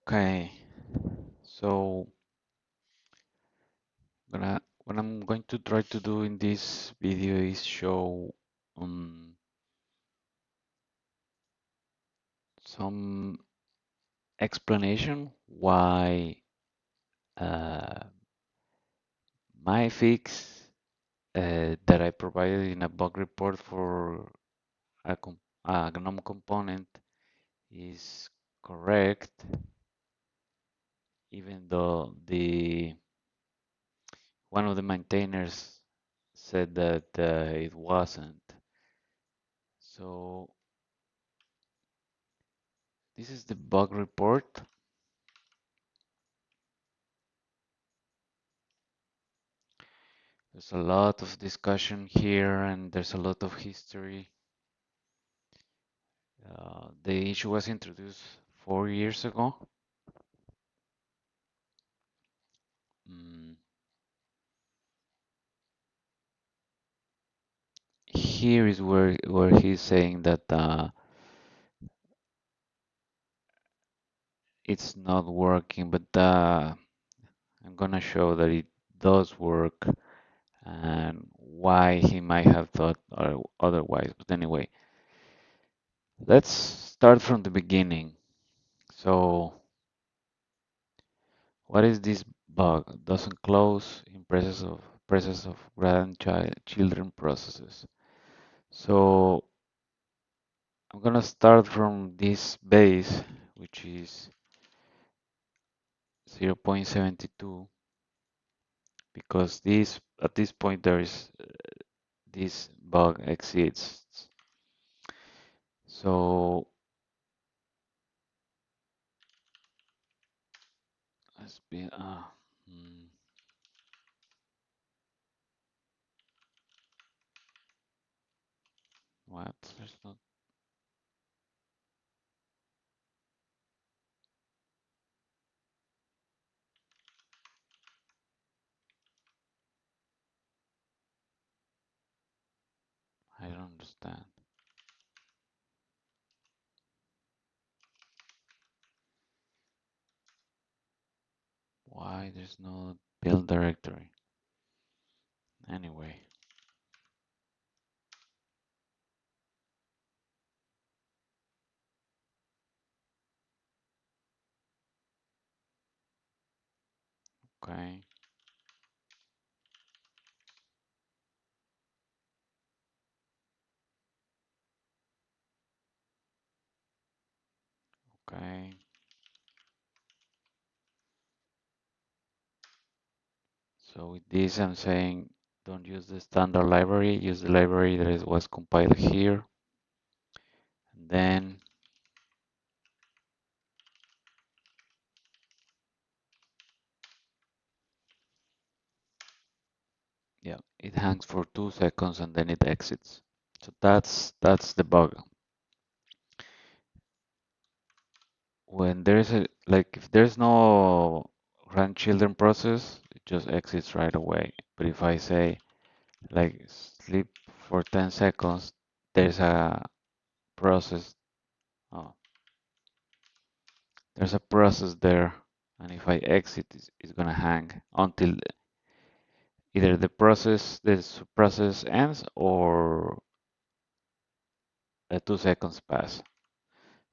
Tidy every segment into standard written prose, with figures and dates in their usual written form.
Okay, so what I'm going to try to do in this video is show some explanation why uh, my fix that I provided in a bug report for a GNOME component is correct, even though the one of the maintainers said that it wasn't. So this is the bug report. There's a lot of discussion here and there's a lot of history. The issue was introduced 4 years ago. Mm, Here is where he's saying that it's not working, but I'm gonna show that it does work and why he might have thought otherwise. But anyway, let's start from the beginning. So, what is this bug? Doesn't close in presence of grandchildren processes. So I'm gonna start from this base, which is 0.72, because this at this point there is this bug exists. So let's be what? There's not. I don't understand why there's no build directory. Anyway, okay, okay. So with this, I'm saying don't use the standard library. Use the library that was compiled here. And then, yeah, it hangs for 2 seconds and then it exits. So that's the bug. When there's a like if there's no grandchildren process, it just exits right away. But if I say like sleep for 10 seconds, there's a process. Oh, there's a process there, and if I exit, it's gonna hang until either this process ends or 2 seconds pass.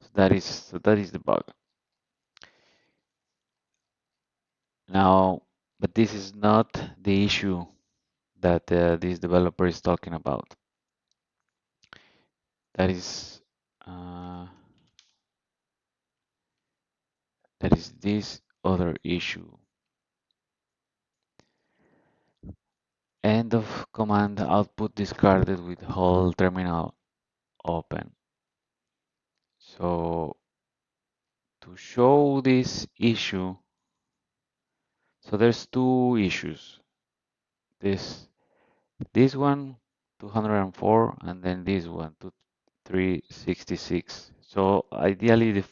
So that is the bug. Now, but this is not the issue that this developer is talking about. That is uh, that is this other issue. End of command output discarded with whole terminal open. So to show this issue, so there's two issues. This this one 204 and then this one 366. So ideally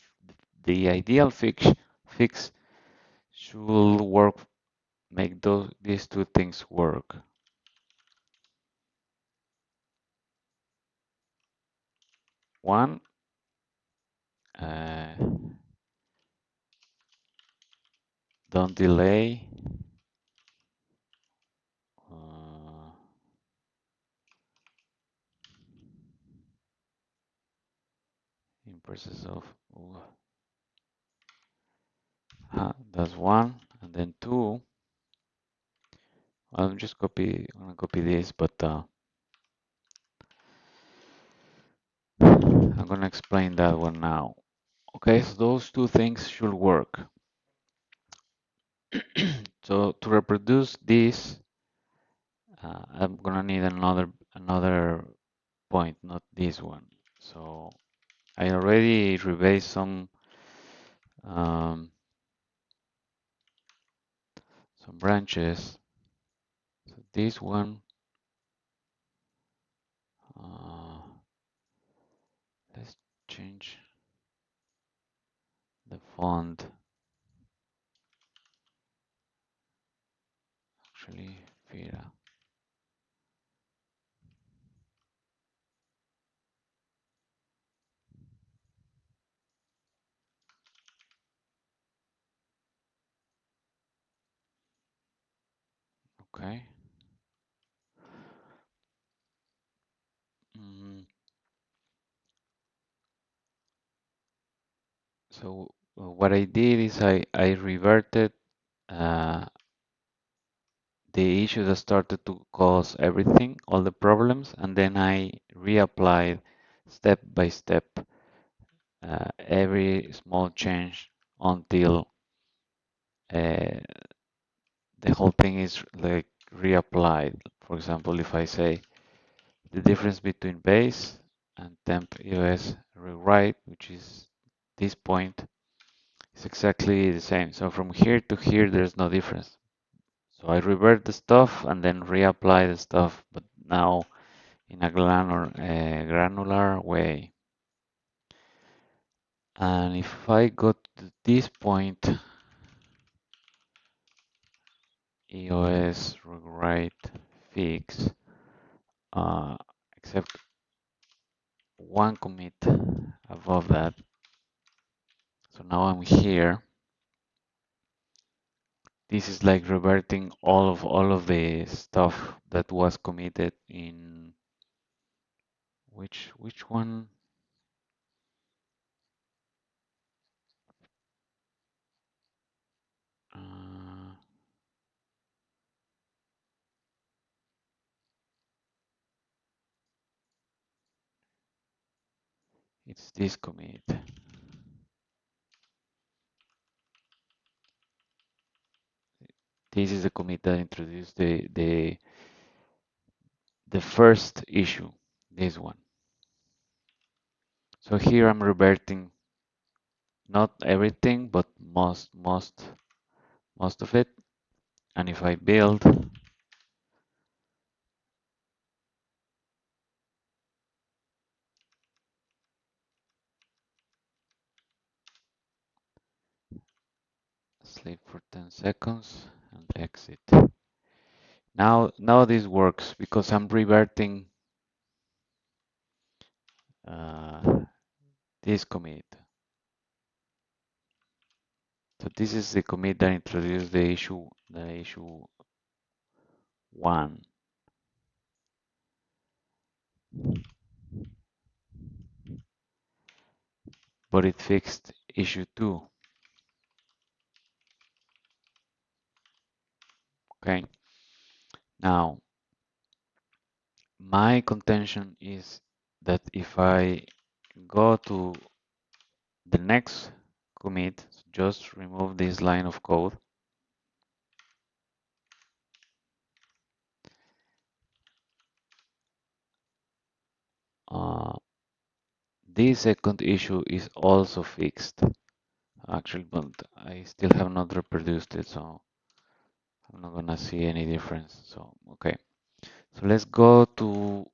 the ideal fix should work, make these two things work. One, uh, don't delay. Uh, in process of, that's one, and then two. I'm just gonna copy this, but I'm gonna explain that one now. Okay, so those two things should work. So to reproduce this, I'm gonna need another point, not this one. So I already rebased um, some branches. So this one, uh, let's change the font. Actually, Fira. Okay. Mm, so what I did is I reverted uh, the issue that started to cause everything, all the problems, and then I reapplied step by step every small change until uh, the whole thing is like reapplied. For example, if I say the difference between base and temp EOS rewrite, which is this point, is exactly the same. So from here to here, there's no difference. So I revert the stuff and then reapply the stuff, but now in a granular way. And if I go to this point, EOS rewrite fix, uh, except one commit above that. So now I'm here. This is like reverting all of the stuff that was committed in which one? Uh, it's this commit. This is the commit that introduced the first issue, this one. So here I'm reverting not everything, but most of it. And if I build, sleep for 10 seconds and exit. Now this works because I'm reverting uh, this commit. So this is the commit that introduced the issue one, but it fixed issue two. Okay. Now my contention is that if I go to the next commit, just remove this line of code. Uh, this second issue is also fixed, actually, but I still have not reproduced it, so I'm not gonna see any difference. So, okay. So let's go to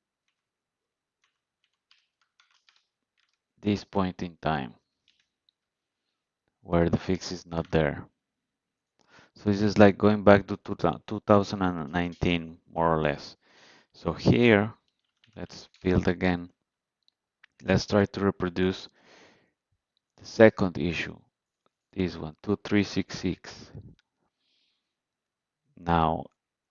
this point in time where the fix is not there. So this is like going back to 2019, more or less. So here, let's build again. Let's try to reproduce the second issue, this one, 2366. Now,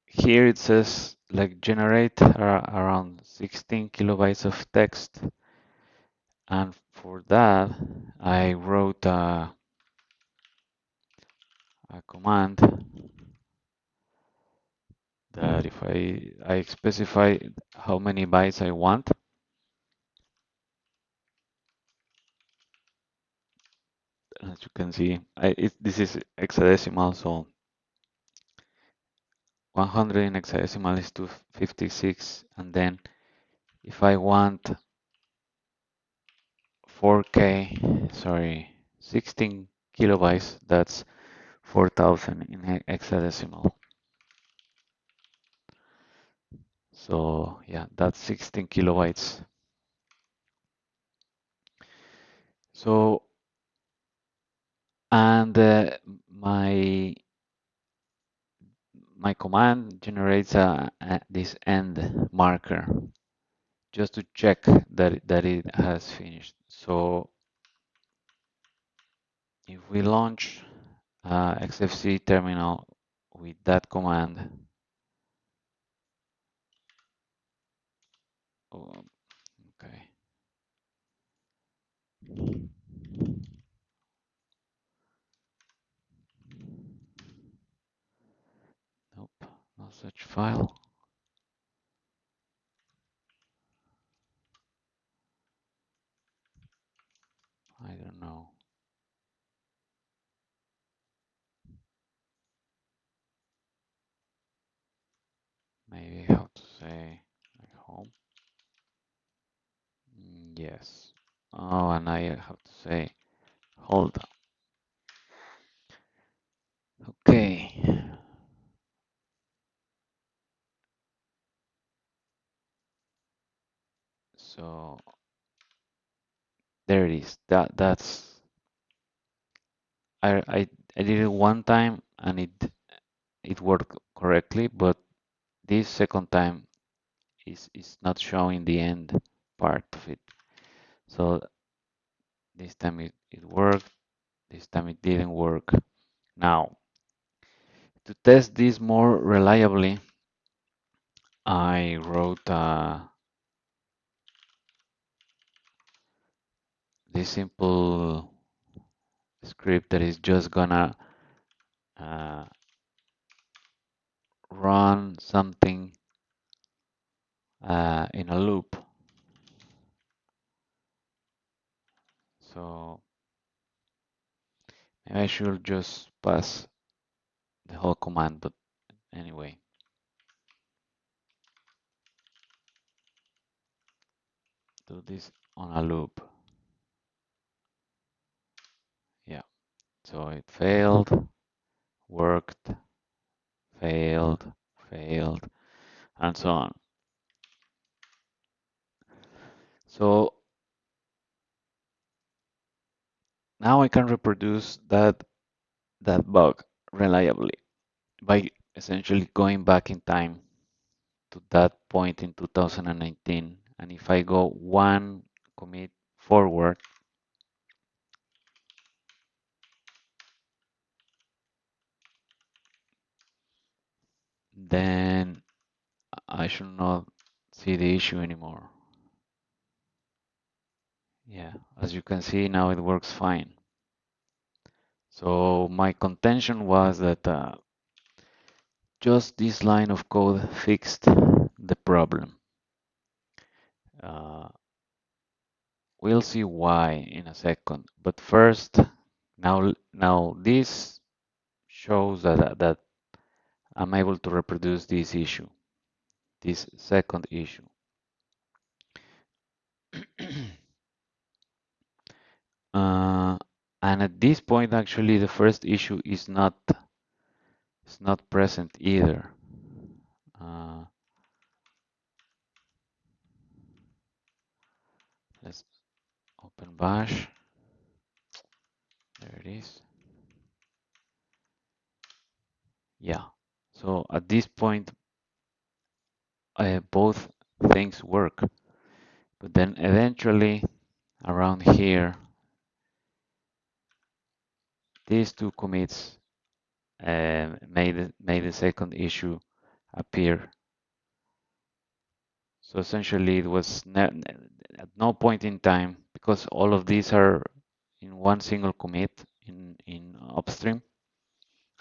here it says like generate around 16 kilobytes of text, and for that I wrote a command that if I specify how many bytes I want, as you can see, this is hexadecimal, so 100 in hexadecimal is 256, and then if I want 4K, sorry, 16 kilobytes, that's 4000 in hexadecimal. So yeah, that's 16 kilobytes. So, and my my command generates this end marker just to check that it has finished. So if we launch XFC terminal with that command, oh, okay, nope, no such file. I don't know. Maybe how to say like home. Yes. Oh, and I have to say hold. Okay. So there it is. That's I did it one time and it worked correctly, but this second time is not showing the end part of it. So this time it worked, this time it didn't work. Now, to test this more reliably, I wrote this simple script that is just gonna uh, run something in a loop. So maybe I should just pass the whole command, but anyway, do this on a loop. Yeah, so it failed, worked, failed, failed, and so on. So now I can reproduce that bug reliably by essentially going back in time to that point in 2019. And if I go one commit forward, then I should not see the issue anymore. Yeah, as you can see now it works fine. So my contention was that just this line of code fixed the problem. Uh, we'll see why in a second. But first, now this shows that I'm able to reproduce this issue, this second issue. uh, and at this point, actually, the first issue is not present either. Uh, let's open Bash. There it is. Yeah. So at this point, both things work. But then eventually, around here, these two commits made the second issue appear. So essentially, it was at no point in time, because all of these are in one single commit in upstream.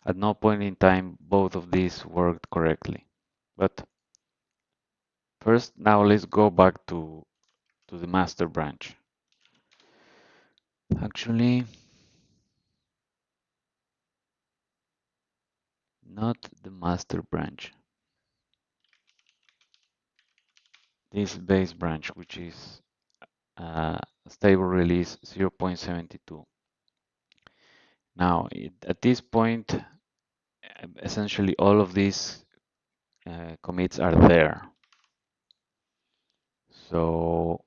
At no point in time, both of these worked correctly. But first, now let's go back to the master branch. Actually, not the master branch. This base branch, which is stable release 0.72. Now, at this point, essentially all of these commits are there. So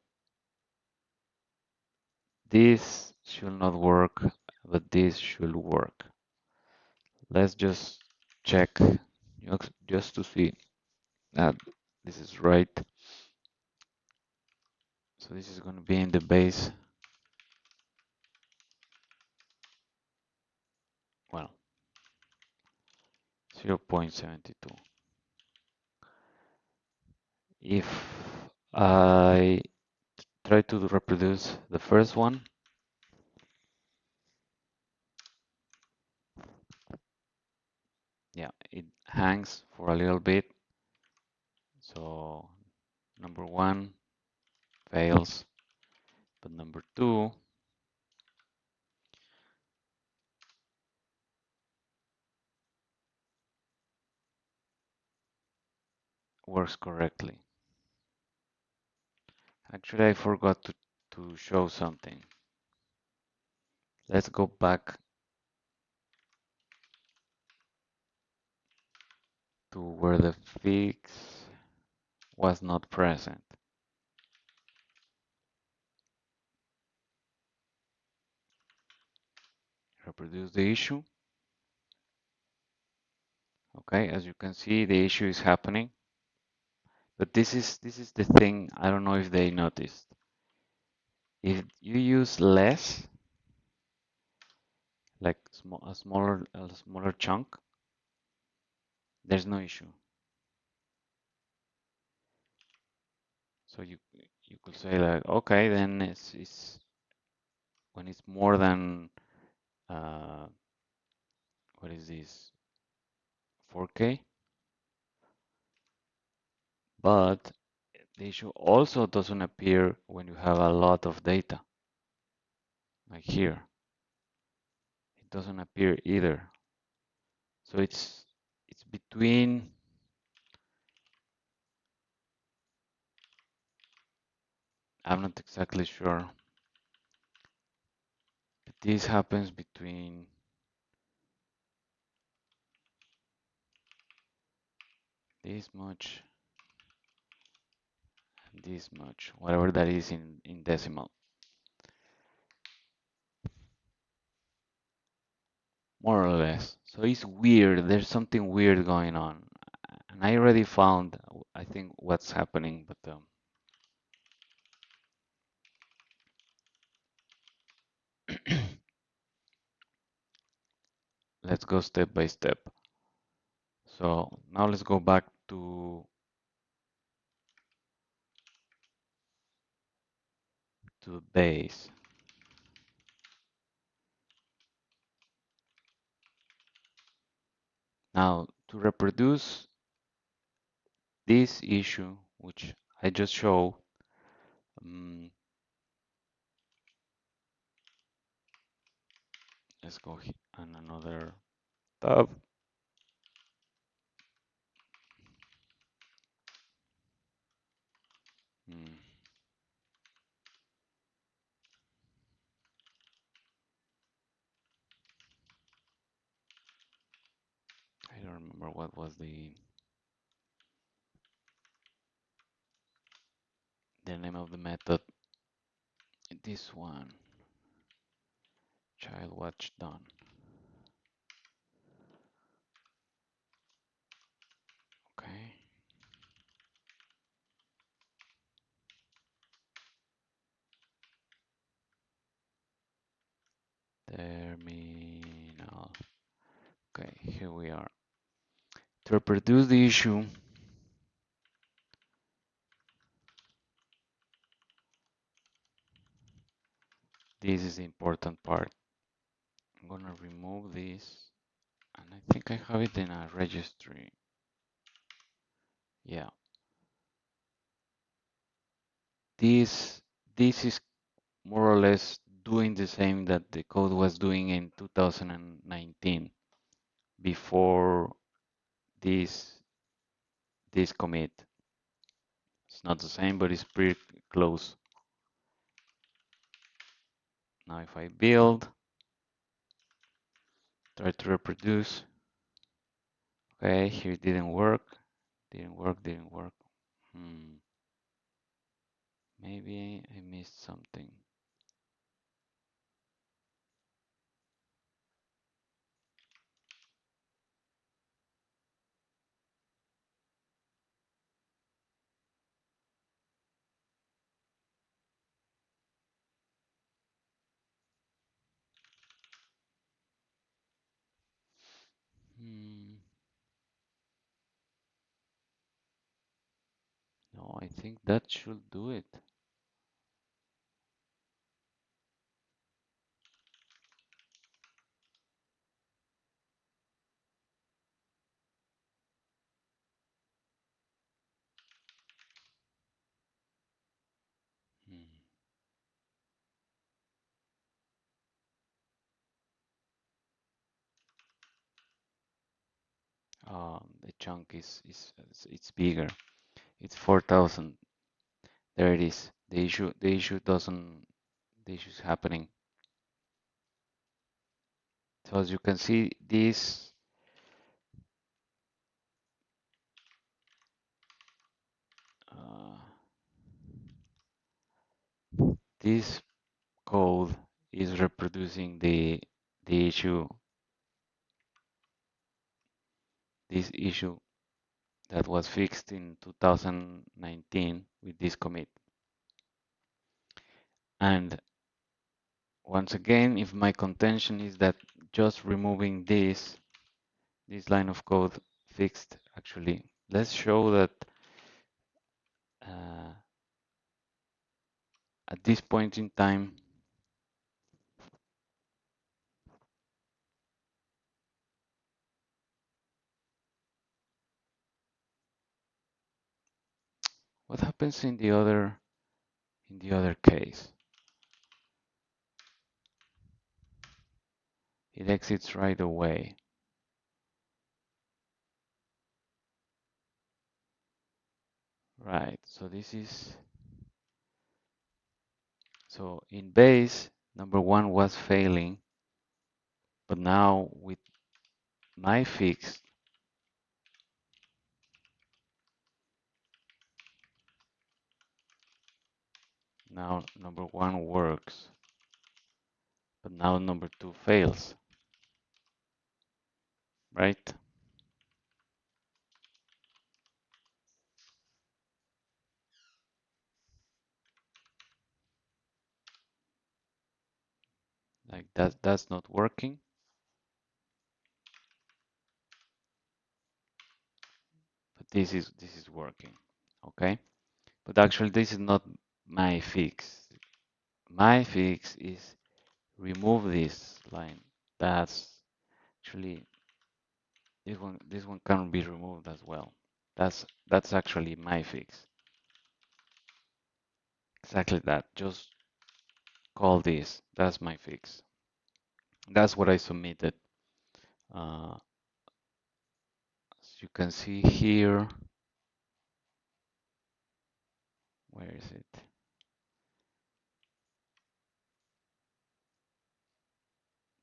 this should not work, but this should work. Let's just check just to see that this is right. So this is going to be in the base. Well, 0.72. If I try to reproduce the first one, yeah, it hangs for a little bit. So number one fails, but number two works correctly. Actually, I forgot to show something. Let's go back to where the fix was not present. Reproduce the issue. Okay, as you can see, the issue is happening. But this is the thing, I don't know if they noticed. If you use less, like a smaller chunk, there's no issue. So you could say like, okay, then it's when it's more than what is this, 4K, but the issue also doesn't appear when you have a lot of data, like here. It doesn't appear either. So it's between, I'm not exactly sure, but this happens between this much and this much, whatever that is in decimal. More or less. So it's weird. There's something weird going on. And I already found, I think, what's happening, but let's go step by step. So now let's go back to the base. Now to reproduce this issue, which I just showed, um, let's go on another tab. Hmm, I don't remember what was the name of the method. This one, child watch done. Okay. Terminal Okay, here we are. To reproduce the issue, this is the important part. I'm gonna remove this, and I think I have it in a registry. Yeah, this this is more or less doing the same that the code was doing in 2019 before this this commit. It's not the same, but it's pretty close. Now if I build, try to reproduce, okay, here it didn't work, didn't work. Maybe I missed something. No, I think that should do it. Hmm. The chunk is it's bigger. It's 4,000. There it is. The issue doesn't the issue is happening. So as you can see, uh, this code is reproducing the issue this issue that was fixed in 2019 with this commit. And once again, if my contention is that just removing this line of code fixed, actually, let's show that uh, at this point in time, what happens in the other case? It exits right away. Right, so this is, so in base, number one was failing, but now with my fix, now number one works, but now number two fails, right? Like that's not working, but this is working, okay? But actually this is not my fix. My fix is remove this line. That's actually this one can be removed as well. That's actually my fix. Exactly that. Just call this. That's my fix. That's what I submitted. As you can see here, where is it?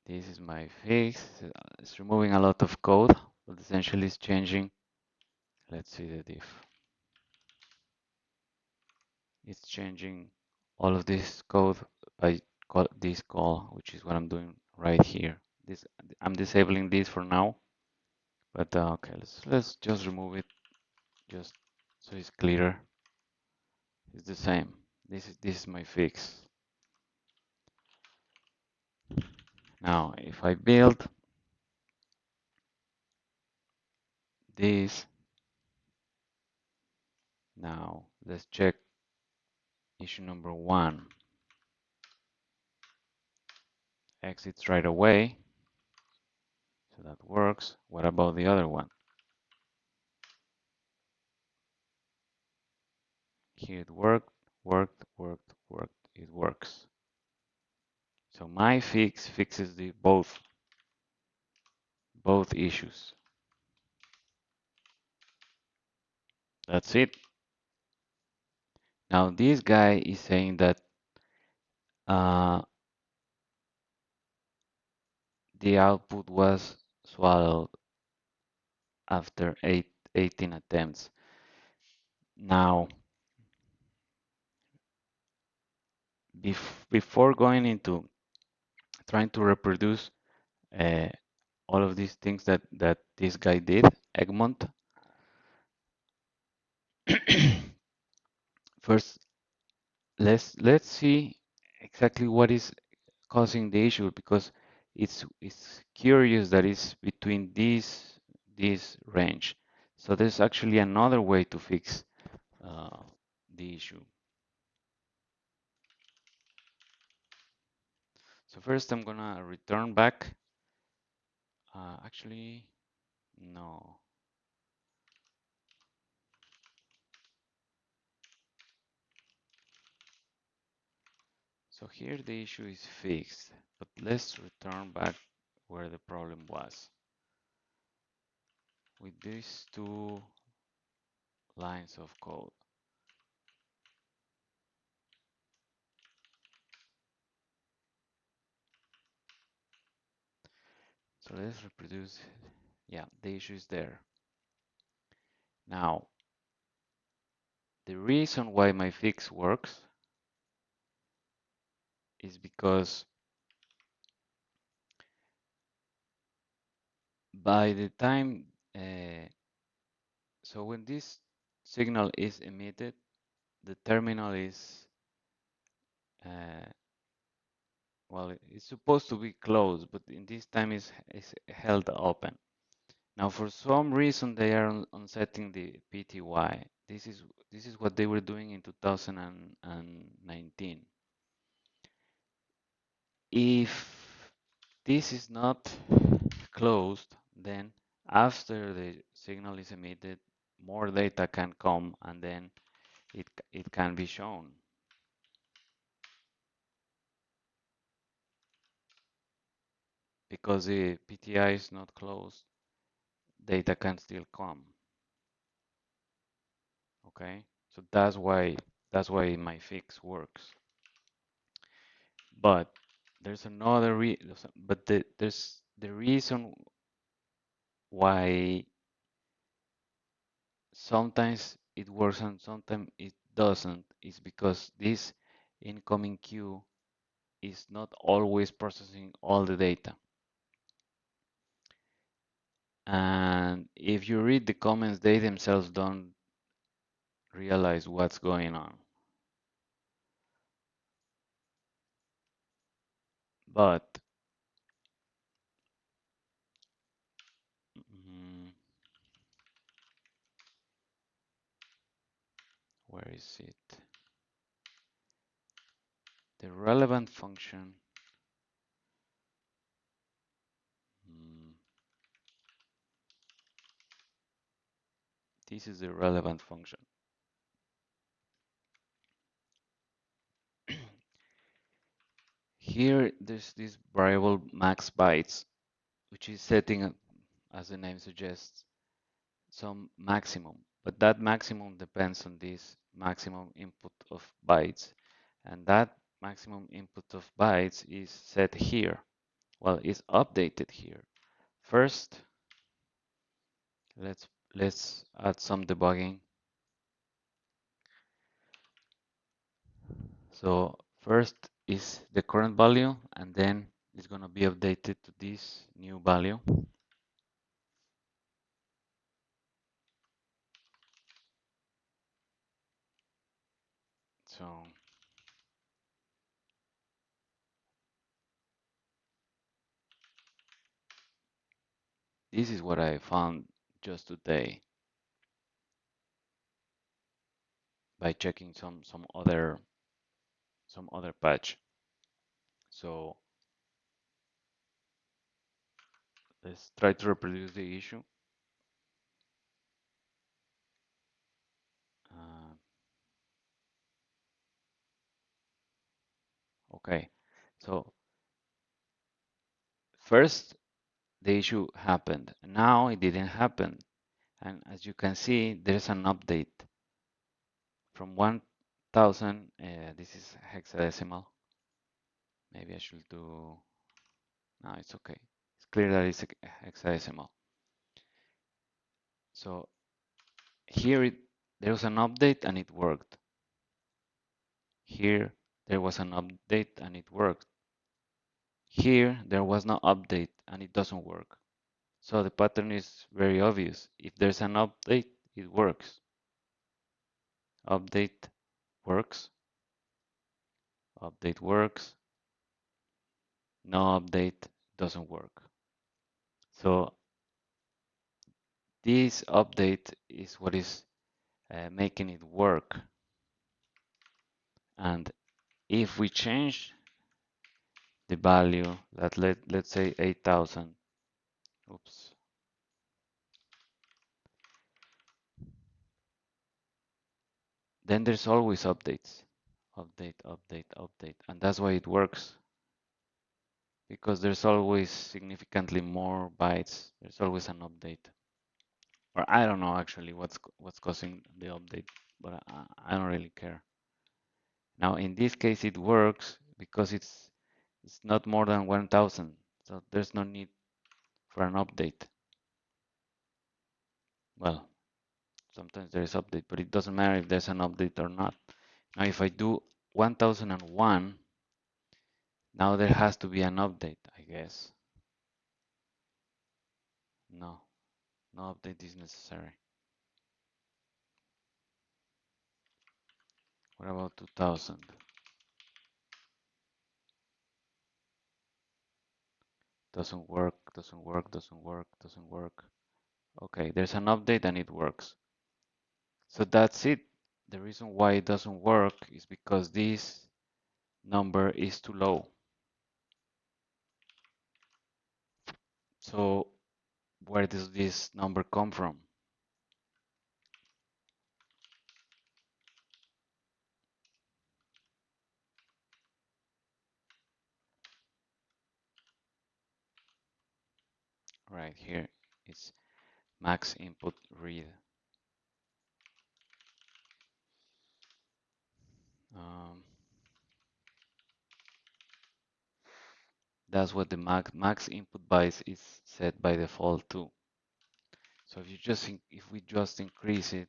This is my fix. It's removing a lot of code, but essentially it's changing. Let's see the diff. It's changing all of this code by this call, which is what I'm doing right here. This I'm disabling this for now, but okay, let's just remove it just so it's clearer. It's the same. This is my fix. Now, if I build, this. Now let's check issue number 1. Exits right away. So that works. What about the other one? Here it worked, worked, worked, worked. It works. So my fix fixes the both issues. That's it. Now this guy is saying that uh, the output was swallowed after 18 attempts. Now, before going into trying to reproduce uh, all of these things that this guy did, Egmont, first let's see exactly what is causing the issue, because it's curious that it's between this range. So there's actually another way to fix uh, the issue. So first I'm gonna return back. Actually, no. So here the issue is fixed, but let's return back where the problem was. With these 2 lines of code. So let's reproduce. Yeah, the issue is there. Now, the reason why my fix works is because by the time, so when this signal is emitted, the terminal is, well, it's supposed to be closed, but in this time is held open. Now, for some reason, they are on setting the PTY. This is what they were doing in 2019. If this is not closed, then after the signal is emitted, more data can come, and then it can be shown. Because the PTI is not closed, data can still come. Okay, so that's why my fix works. But there's another there's the reason why sometimes it works and sometimes it doesn't is because this incoming queue is not always processing all the data. And if you read the comments, they themselves don't realize what's going on. But mm, where is it? The relevant function. mm, this is the relevant function. Here, there's this variable max bytes, which is setting, as the name suggests, some maximum. But that maximum depends on this maximum input of bytes. And that maximum input of bytes is set here. Well, it's updated here. First, let's add some debugging. So first is the current value, and then it's going to be updated to this new value. So this is what I found just today by checking some other patch. So let's try to reproduce the issue. Uh, okay, so first the issue happened. Now it didn't happen. And as you can see, there's an update from 1000. This is hexadecimal. Maybe I should do, no, it's okay. It's clear that it's hexadecimal. So here there was an update and it worked. Here there was an update and it worked. Here there was no update and it doesn't work. So the pattern is very obvious. If there's an update, it works. Update works. Update works. No update doesn't work. So this update is what is making it work. And if we change the value that let's say 8000, oops, then there's always updates. Update, update, update. And that's why it works. Because there's always significantly more bytes. There's always an update. Or I don't know actually what's causing the update, but I don't really care. Now in this case it works because it's not more than 1000, so there's no need for an update. Well, sometimes there is update, but it doesn't matter if there's an update or not. Now if I do 1001, now there has to be an update, I guess. No, no update is necessary. What about 2000? Doesn't work, doesn't work, doesn't work, doesn't work. Okay, there's an update and it works. So that's it. The reason why it doesn't work is because this number is too low. So where does this number come from? Right here, it's max input read. Um, that's what the max input bytes is set by default to. So if we just increase it,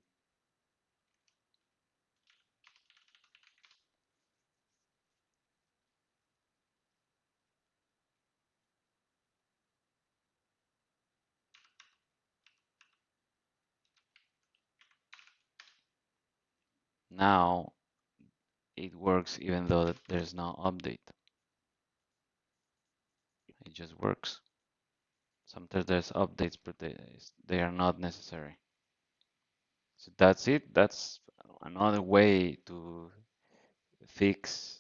now it works even though there's no update. It just works. Sometimes there's updates, but they are not necessary. So that's it. That's another way to fix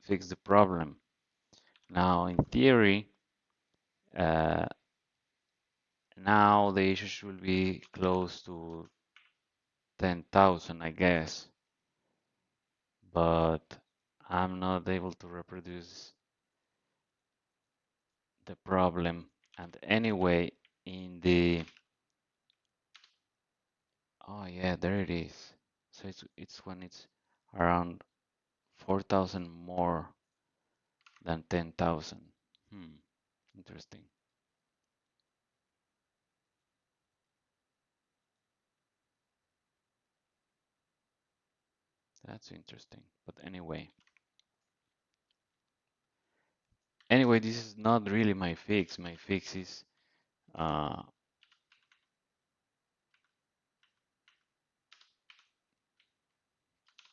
the problem. Now, in theory, uh, now the issue should be close to 10,000, I guess, but I'm not able to reproduce the problem. And anyway, in the, oh yeah, there it is. So it's when it's around 4,000 more than 10,000. Interesting. That's interesting. But anyway, this is not really my fix. My fix is uh,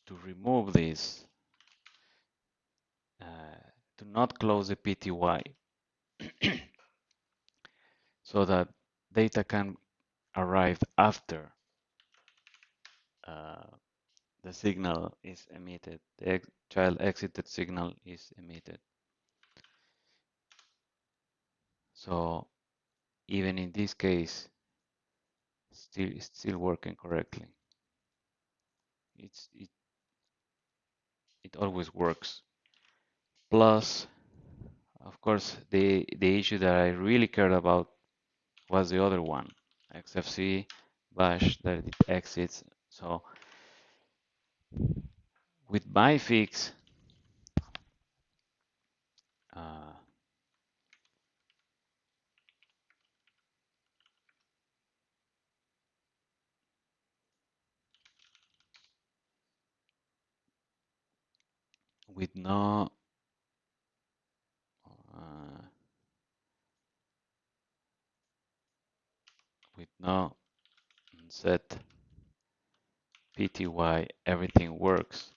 to remove this, to not close the PTY, so that data can arrived after uh, the signal is emitted, the child exited signal is emitted. So even in this case, it's still working correctly. It it always works. Plus, of course, the issue that I really cared about was the other one, XFC bash that it exits. So with my fix, uh, with no uh, with no set PTY, everything works.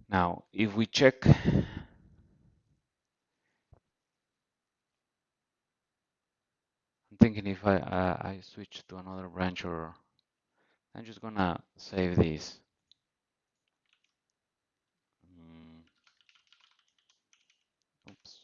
Now, if we check, I'm thinking if I switch to another branch, or I'm just gonna save this. Mm, oops.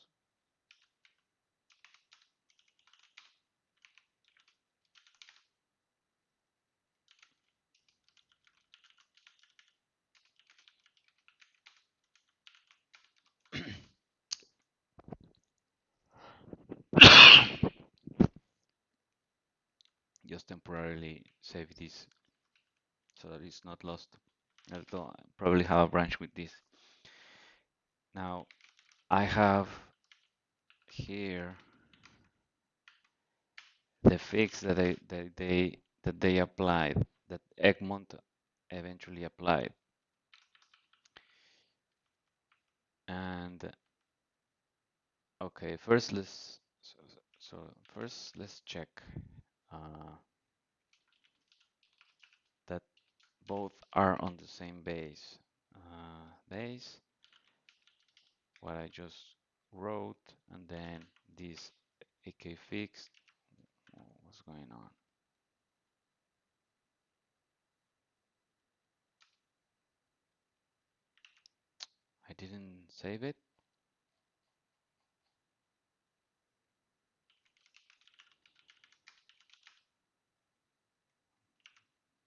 Just temporarily save this so that it's not lost. Although I probably have a branch with this. Now I have here the fix that they applied, that Egmont eventually applied, and okay, first first let's check uh, that both are on the same base. Base, what I just wrote, and then this AK fix. What's going on? I didn't save it.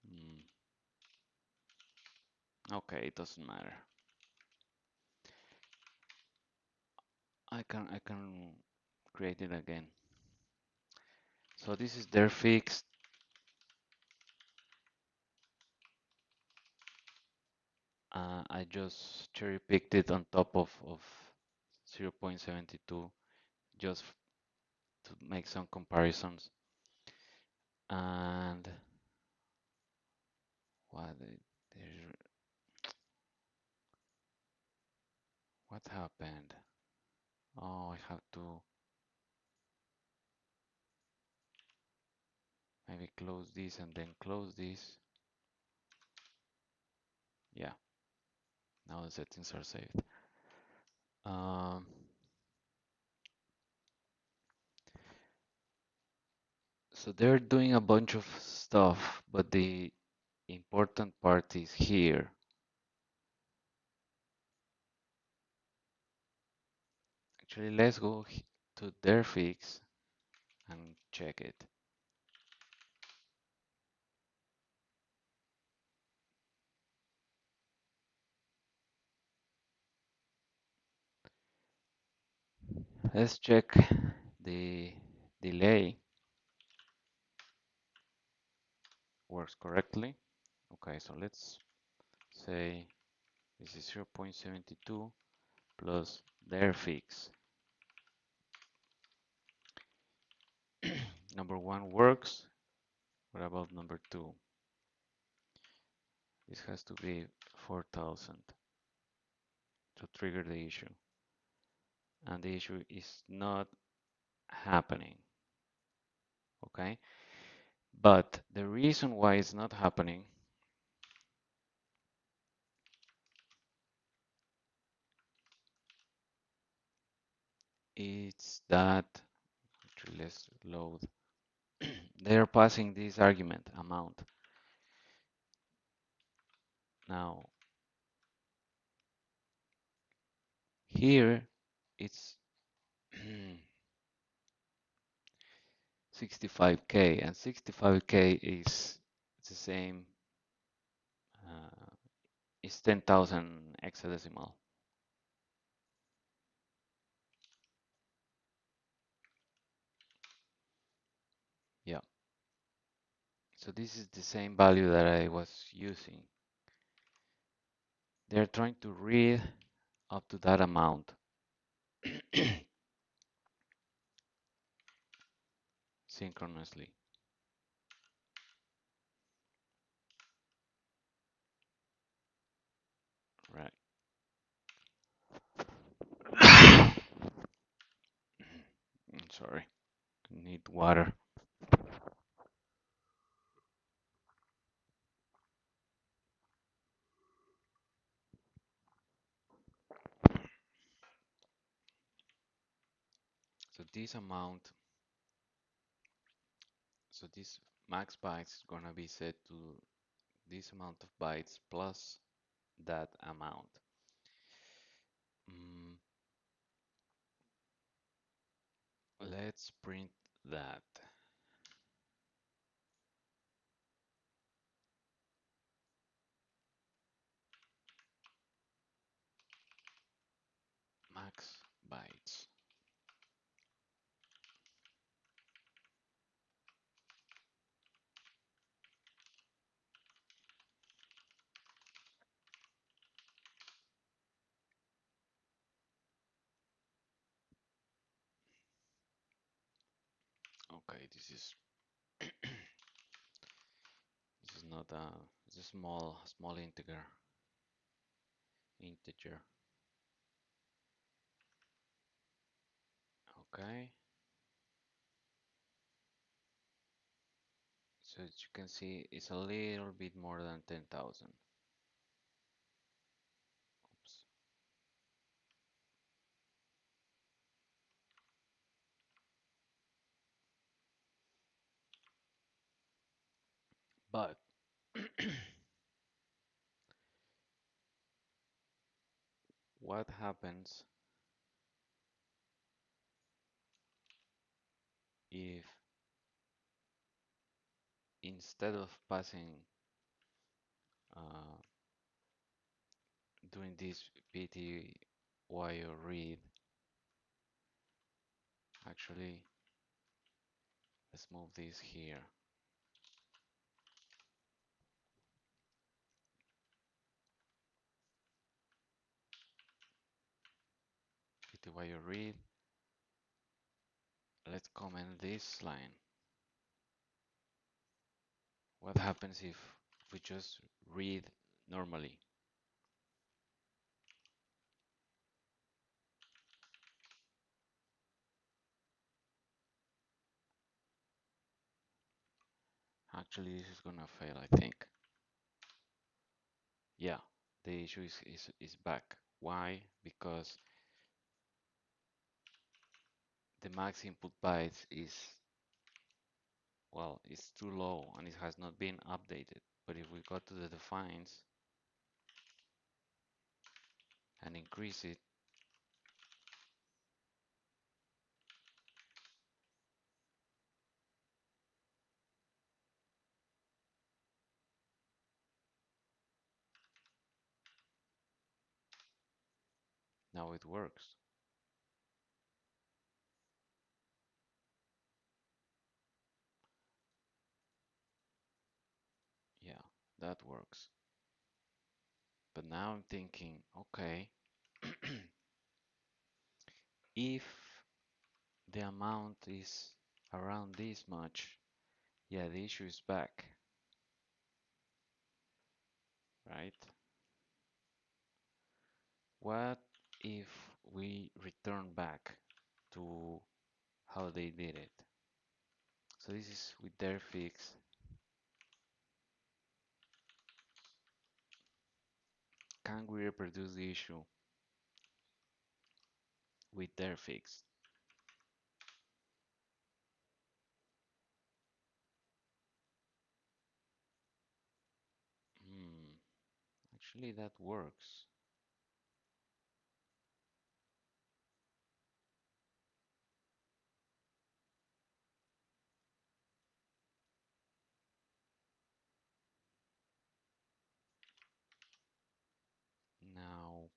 Mm, okay, it doesn't matter. I can create it again. So this is their fix. I just cherry picked it on top of 0.72 just to make some comparisons. And what what happened? Oh, I have to maybe close this and then close this. Yeah, now the settings are saved. Um, so they're doing a bunch of stuff, but the important part is here. Actually, let's go to their fix and check it. Let's check the delay works correctly. Okay, so let's say this is 0.72 plus their fix. Number one works. What about number two? This has to be 4,000 to trigger the issue. And the issue is not happening. Okay? But the reason why it's not happening is that, actually let's load. they're passing this argument amount. Now here it's 65k, and 65k is the same, uh, is 10,000 hexadecimal. Yeah, so this is the same value that I was using. They're trying to read up to that amount synchronously. Right. I'm sorry. I need water. So this amount, so this max bytes is gonna be set to this amount of bytes plus that amount. Mm, let's print that. Max bytes. Okay, this is this is not a, it's a small integer. Okay, so as you can see, it's a little bit more than 10,000. Oops. But what happens if instead of passing uh, doing this pty read, actually, let's move this here. Pty read. Let's comment this line. What happens if we just read normally? Actually, this is gonna fail, I think. Yeah, the issue is back. Why? Because the max input bytes is, well, it's too low and it has not been updated. But if we go to the defines and increase it, now it works. Yeah, that works. But now I'm thinking, okay, if the amount is around this much, yeah, the issue is back, right? What if we return back to how they did it? So this is with their fix. Can we reproduce the issue with their fix? Actually, that works. Now,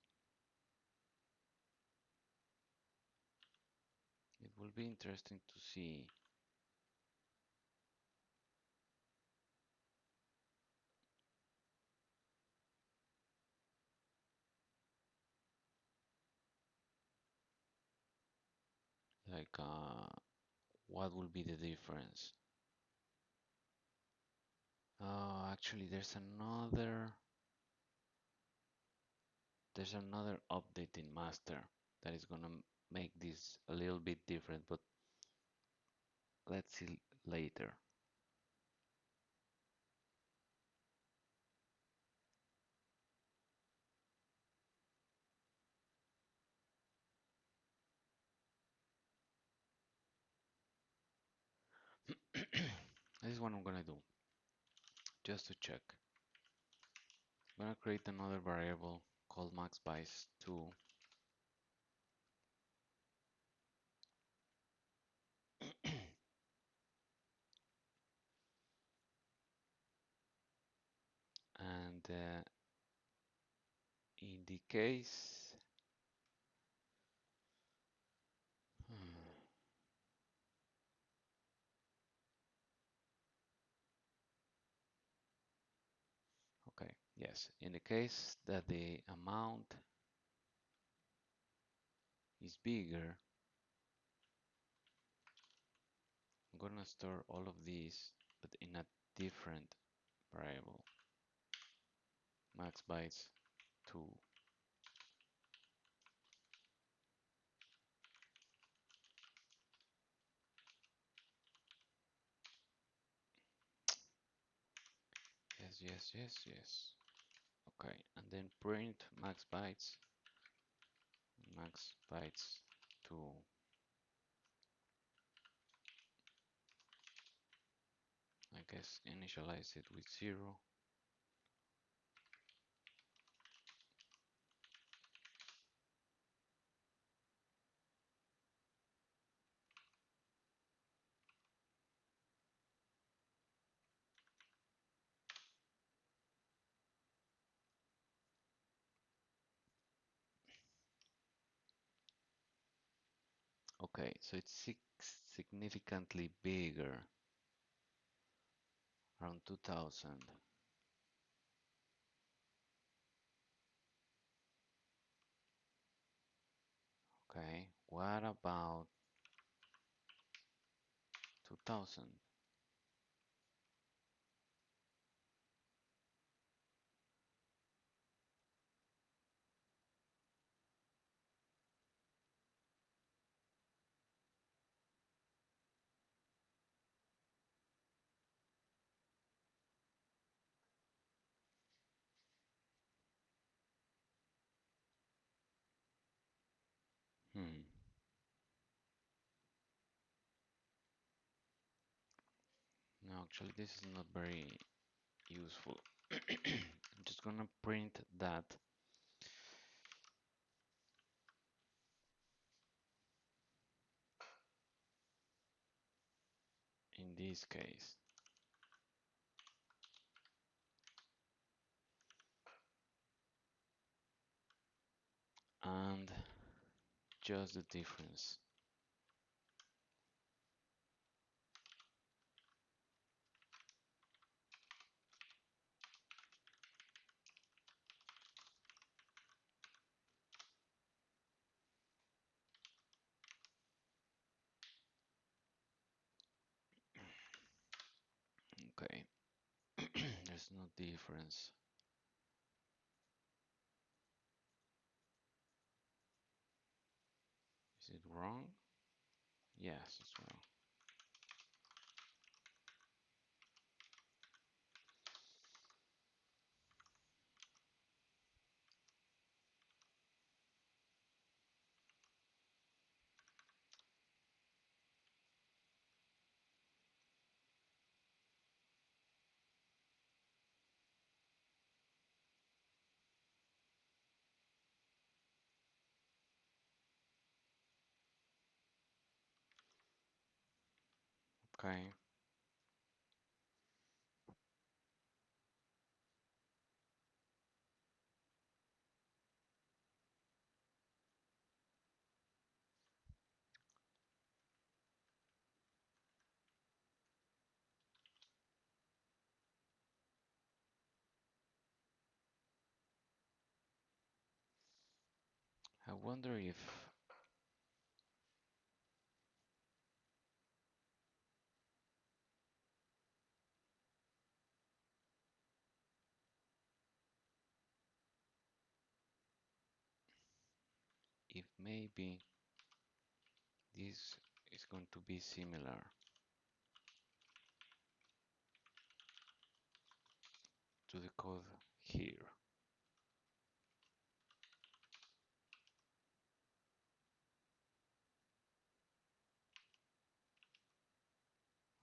it will be interesting to see like what will be the difference. Oh, actually, there's another update in master that is gonna make this a little bit different, but let's see later. This is what I'm gonna do, just to check. I'm gonna create another variable called maxbytes2, and in the case, okay, yes, in the case that the amount is bigger, I'm gonna store all of these, but in a different variable, maxbytes2. Yes, yes, yes, yes. Okay, and then print maxbytes2. I guess initialize it with 0. Okay, so it's significantly bigger, around 2000. Okay, what about 2000? Hmm. No, actually, this is not very useful. I'm just gonna print that in this case. And just the difference. Okay, there's no difference. Is it wrong? Yes, it's wrong. Okay. I wonder if maybe this is going to be similar to the code here.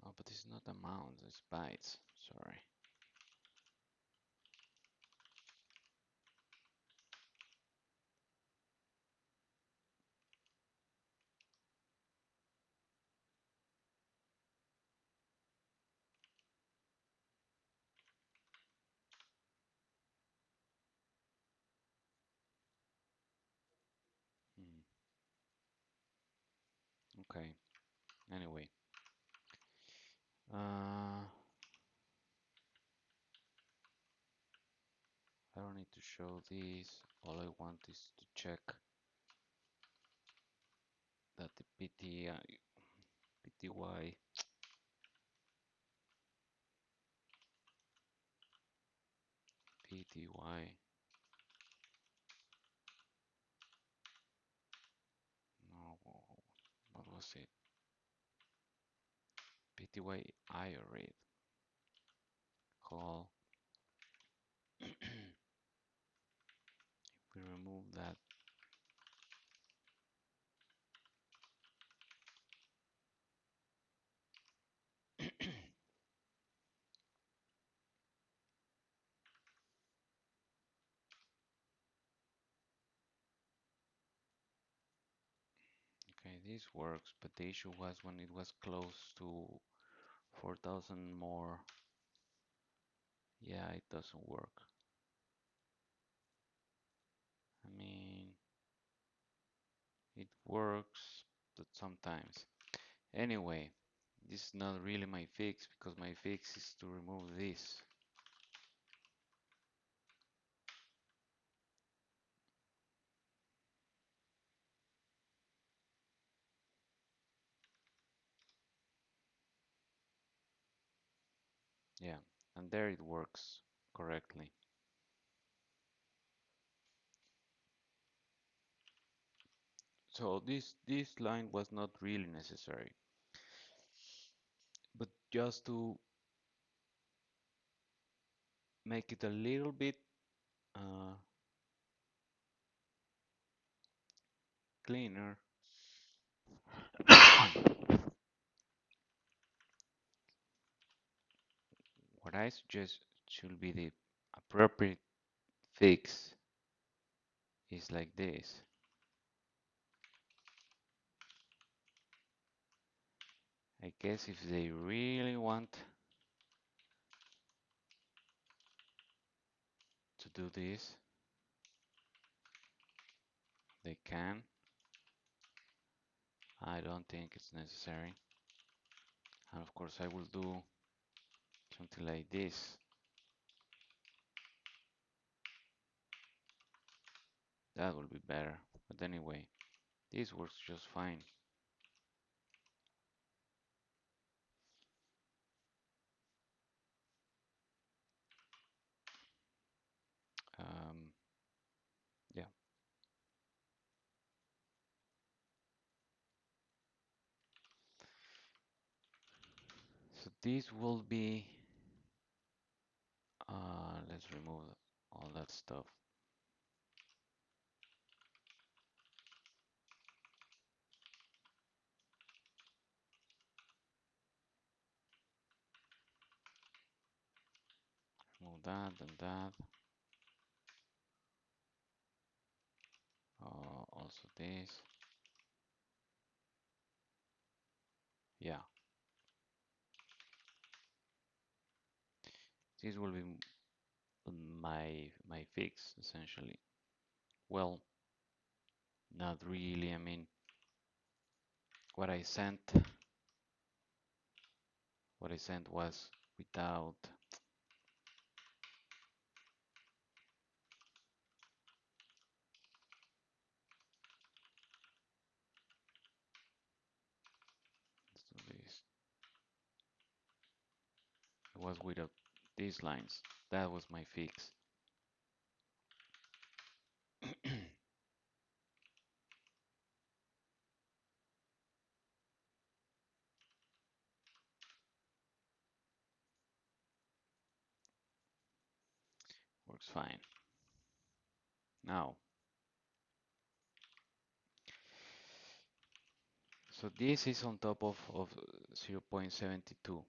Oh, but it's not amount, it's bytes. Sorry. Hmm. Okay. Anyway, I don't need to show this. All I want is to check that the PTY PTY. No, what was it? PTY read call. If we remove that, okay, this works, but the issue was when it was close to 4,000 more. Yeah, it doesn't work. I mean, it works, but sometimes. Anyway, this is not really my fix because my fix is to remove this. Yeah, and there it works correctly. So this line was not really necessary, but just to make it a little bit uh, cleaner, what I suggest should be the appropriate fix is like this. I guess if they really want to do this, they can. I don't think it's necessary. And of course I will do something like this. That will be better. But anyway, this works just fine. Um, yeah. So this will be, let's remove all that stuff. Remove that and that. Also this. Yeah. This will be my fix essentially. Well, not really. I mean, what I sent was without. Let's do this. It was without these lines. That was my fix. Works fine. Now, so this is on top of 0.72.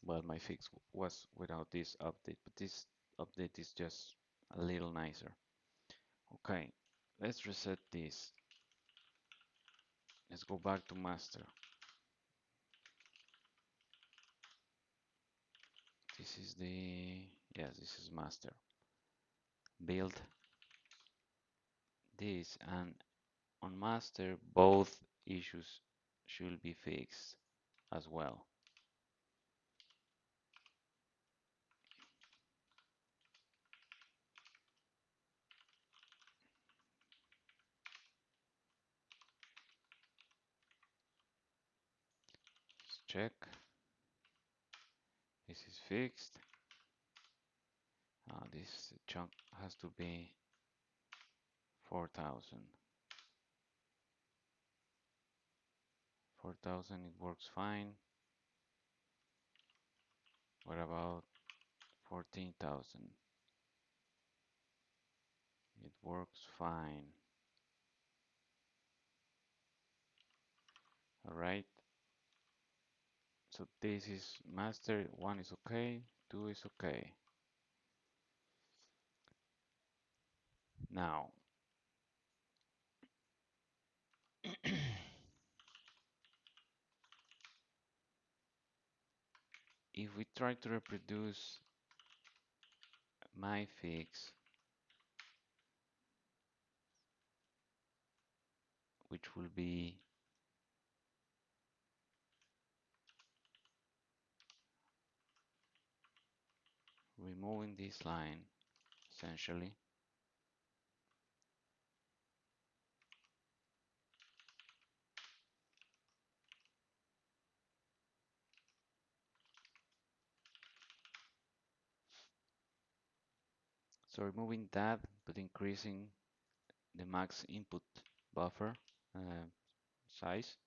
Well, my fix was without this update, but this update is just a little nicer. Okay, let's reset this. Let's go back to master. This is yes, this is master. Build this, and on master, both issues should be fixed as well. Let's check. This is fixed. This chunk has to be 4,000. 4,000, it works fine. What about 14,000? It works fine. All right. So this is master. 1 is okay. 2 is okay. Now, if we try to reproduce my fix, which will be removing this line, essentially. So removing that, but increasing the max input buffer size.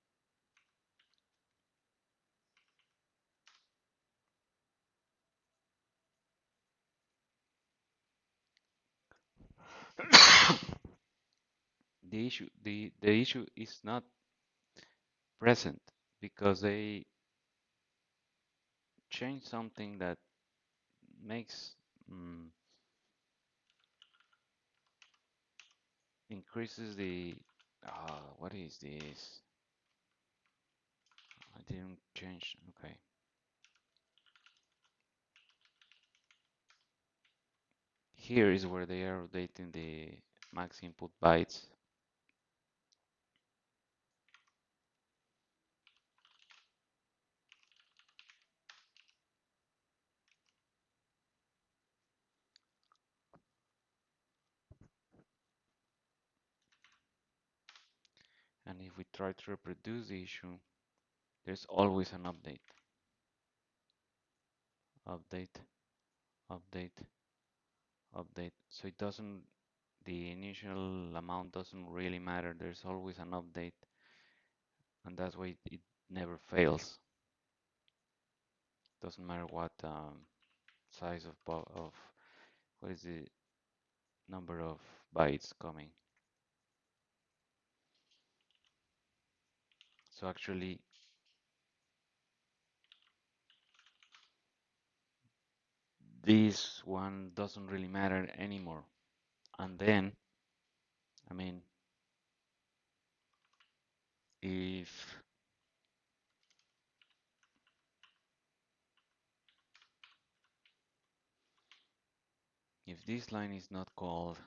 The issue is not present because they change something that makes increases the what is this? I didn't change. Okay. Here is where they are updating the max input bytes. And if we try to reproduce the issue, there's always an update. Update, update, update. So it doesn't, the initial amount doesn't really matter. There's always an update, and that's why it never fails. Doesn't matter what size of what is the number of bytes coming. So actually, this one doesn't really matter anymore. And then, I mean, if this line is not called,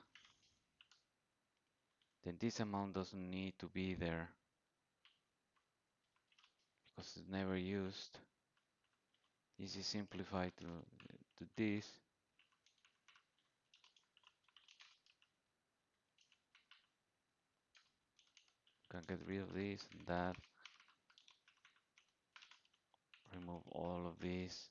then this amount doesn't need to be there because it's never used. This is simplified to this. Can get rid of this and that. Remove all of these.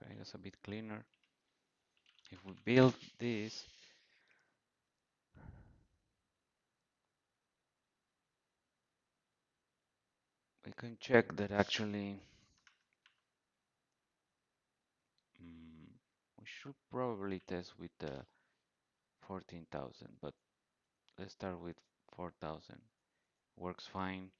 Okay, that's a bit cleaner. If we build this, we can check that actually we should probably test with the 14,000, but let's start with 4,000. Works fine.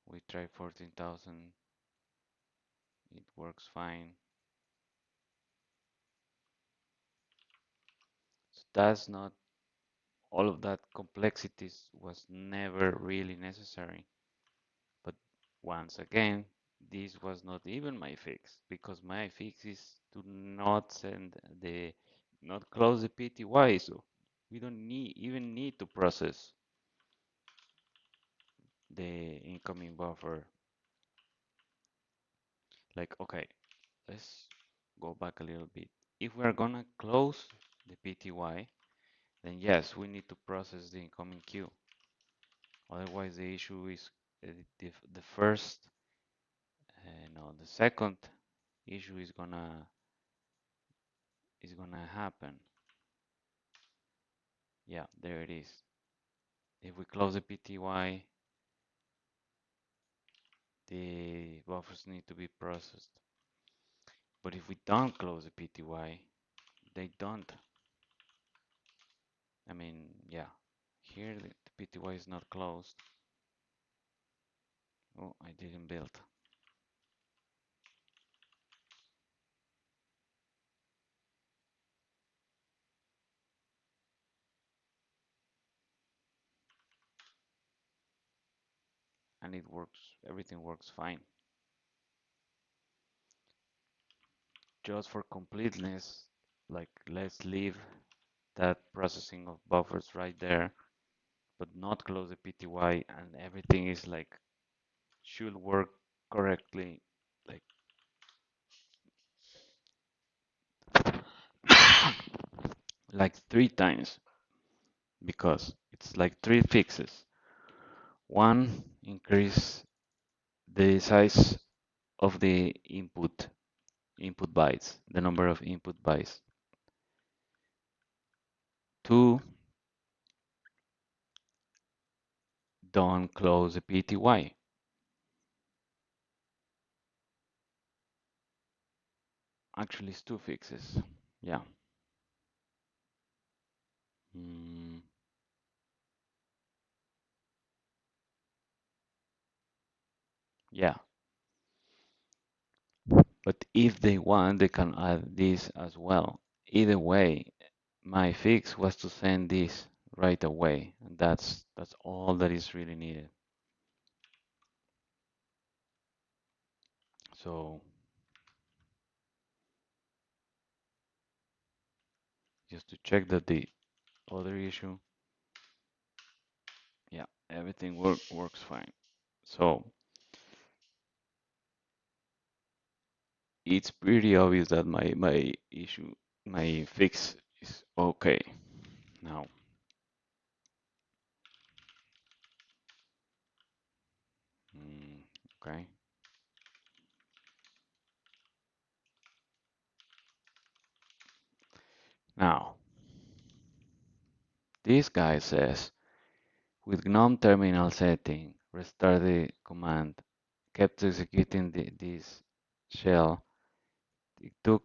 We try 14,000. It works fine. So that's not, all of that complexities was never really necessary. But once again, this was not even my fix, because my fix is to not send the, not close the PTY. So we don't even need to process the incoming buffer. Like, okay, let's go back a little bit. If we're gonna close the PTY, then yes, we need to process the incoming queue. Otherwise, the issue is the first, no, the second issue is gonna happen. Yeah, there it is. If we close the PTY, the buffers need to be processed. But if we don't close the PTY, they don't. I mean, yeah, here the PTY is not closed. Oh, I didn't build. And it works, everything works fine. Just for completeness, like let's leave that processing of buffers right there, but not close the PTY, and everything is like should work correctly, like like 3 times, because it's like 3 fixes. One, increase the size of the input bytes, the number of input bytes. 2, don't close the PTY. Actually, it's 2 fixes. Yeah. Mm, yeah. But if they want, they can add this as well. Either way, my fix was to send this right away. And that's all that is really needed. So just to check that the other issue, yeah, everything works fine. So it's pretty obvious that my issue, my fix is okay. Now, okay. Now, this guy says, with GNOME terminal setting, restart the command, kept executing this shell. It took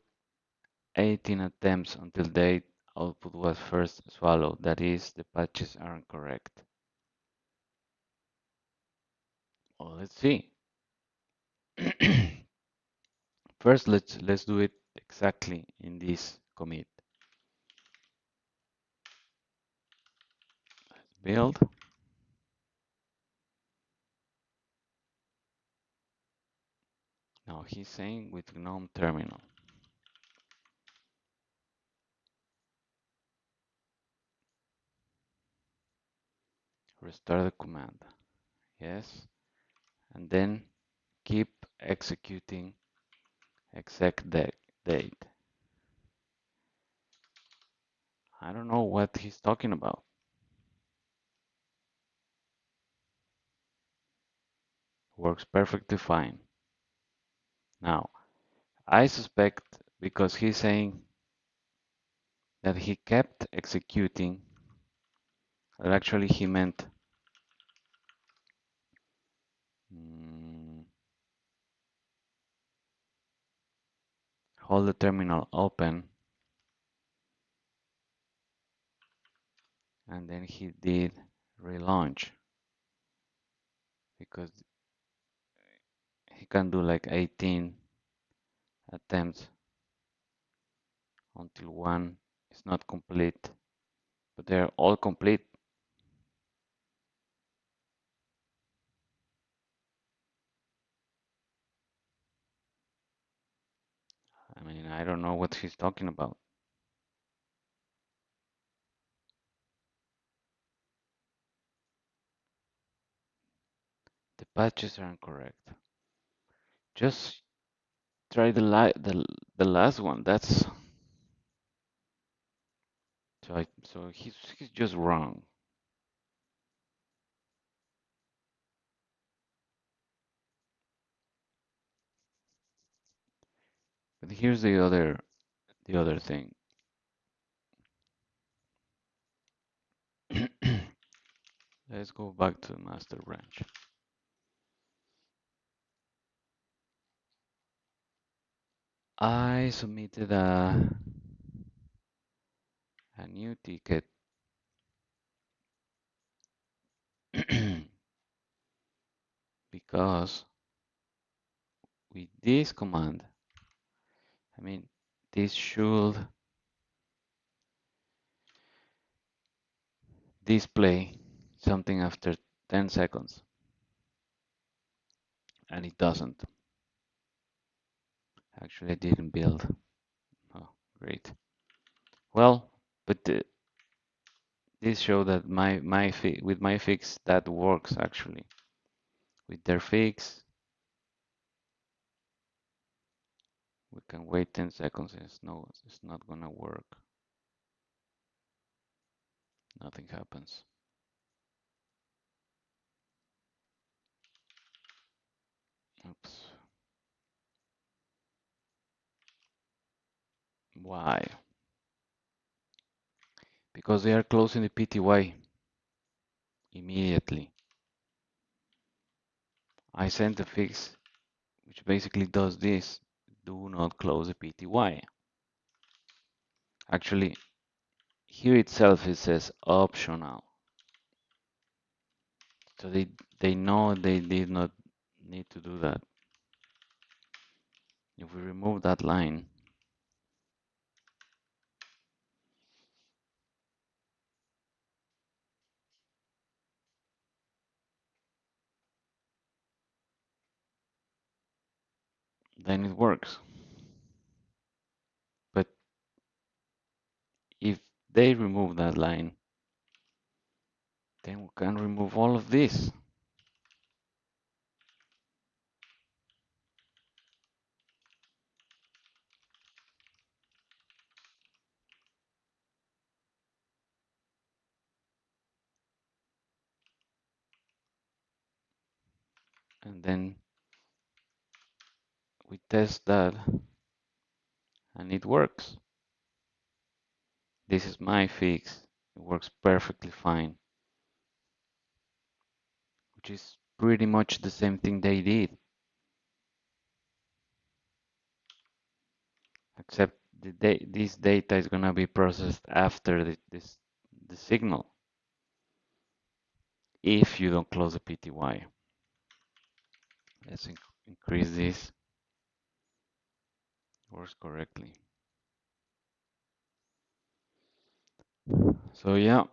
18 attempts until the output was first swallowed. That is, the patches aren't correct. Well, let's see. First, let's do it exactly in this commit. Build. Now he's saying with GNOME terminal. Restart the command. Yes. And then keep executing exec date. I don't know what he's talking about. Works perfectly fine. Now, I suspect because he's saying that he kept executing, that actually he meant hold the terminal open, and then he did relaunch because he can do like 18 attempts until one is not complete, but they're all complete. I mean, I don't know what he's talking about. The patches are incorrect. Just try the last one. That's so he's just wrong. But here's the other thing. Let's go back to the master branch. I submitted a new ticket because with this command, I mean, this should display something after 10 seconds, and it doesn't. Actually, I didn't build. Oh, great. Well, but this show that with my fix that works actually. With their fix, we can wait 10 seconds. It's not gonna work. Nothing happens. Oops. Why? Because they are closing the PTY immediately. I sent a fix which basically does this. Do not close the PTY. Actually, here itself it says optional. So they know they did not need to do that. If we remove that line, then it works. But if they remove that line, then we can remove all of this. And then we test that and it works. This is my fix. It works perfectly fine, which is pretty much the same thing they did, except this data is gonna be processed after the signal if you don't close the PTY. Let's increase this. Works correctly. So yeah,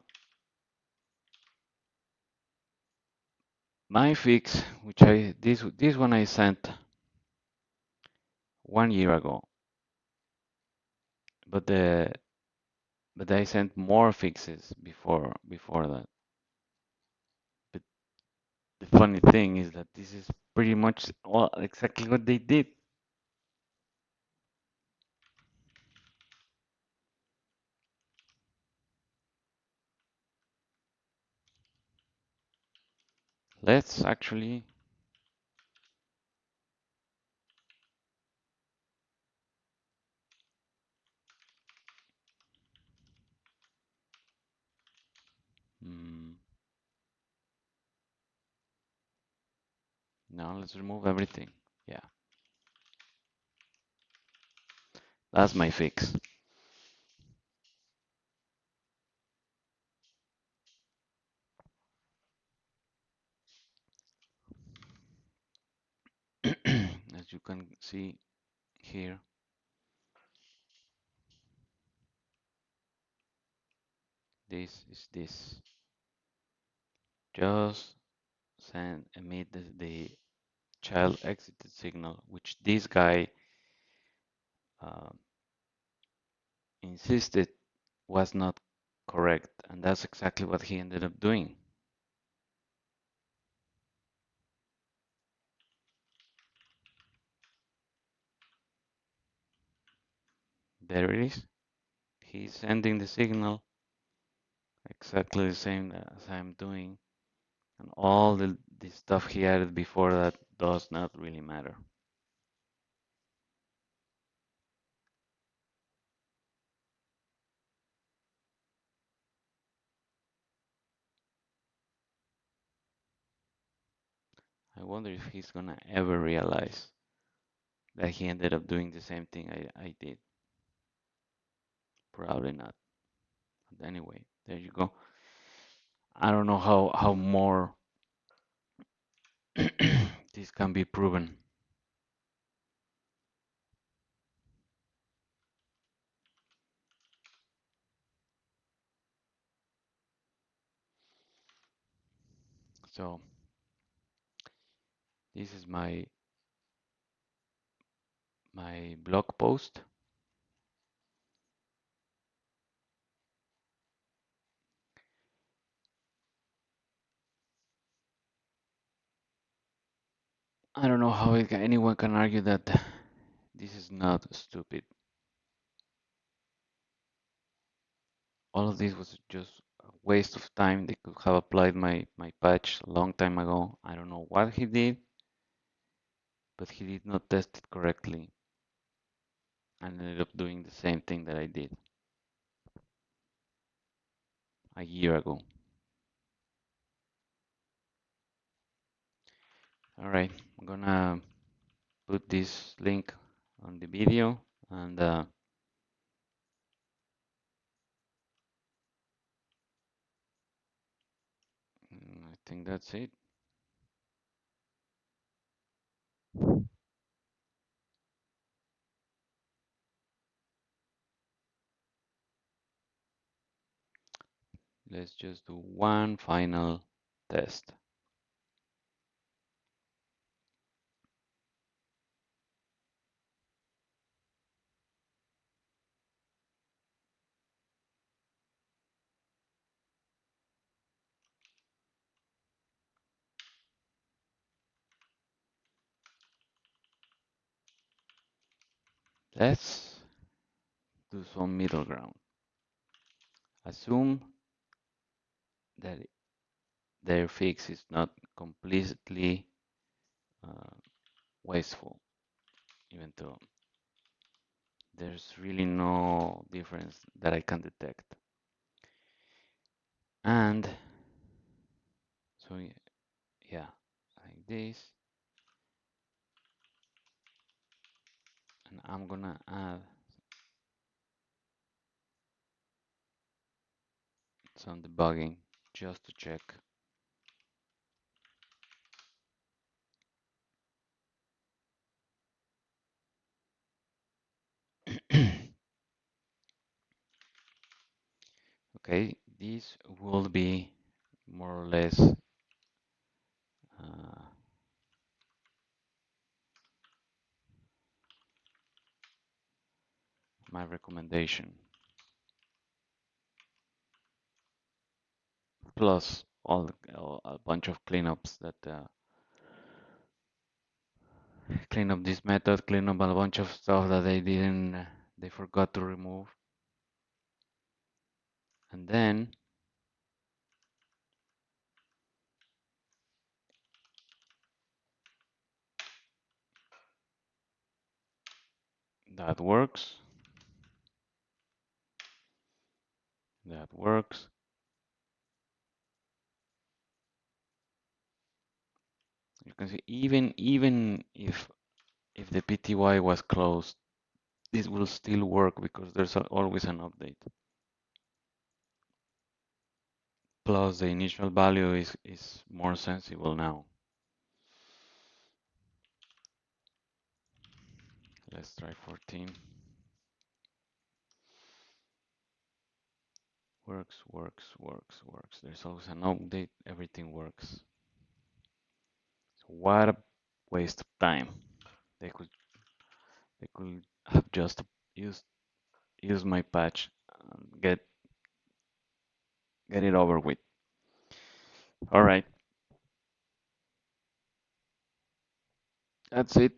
my fix, which this one I sent 1 year ago, but I sent more fixes before that. But the funny thing is that this is pretty much all exactly what they did. Let's actually mm, now let's remove everything. Yeah, that's my fix. As you can see here, this is this. Just emit the child exited signal, which this guy uh, insisted was not correct, and that's exactly what he ended up doing. There it is. He's sending the signal exactly the same as I'm doing, and all the stuff he added before that does not really matter. I wonder if he's gonna ever realize that he ended up doing the same thing I did. Probably not. But anyway, there you go. I don't know how more this can be proven. So this is my blog post. I don't know how anyone can argue that this is not stupid. All of this was just a waste of time. They could have applied my patch a long time ago. I don't know what he did, but he did not test it correctly and ended up doing the same thing that I did a year ago. All right, I'm gonna put this link on the video, and I think that's it. Let's just do one final test. Let's do some middle ground. Assume that their fix is not completely uh, wasteful, even though there's really no difference that I can detect. And so, yeah, this, and I'm gonna add some debugging just to check. Okay, this will be more or less my recommendation, plus all a bunch of cleanups that clean up this method, clean up a bunch of stuff that they forgot to remove, and then that works, that works. You can see even if the PTY was closed, this will still work because there's always an update. Plus the initial value is more sensible now. Let's try 14. Works, works, works, works. There's always an update, everything works. So what a waste of time. They could they could have just used use my patch and get it over with. All right, that's it.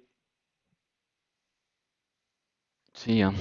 See ya.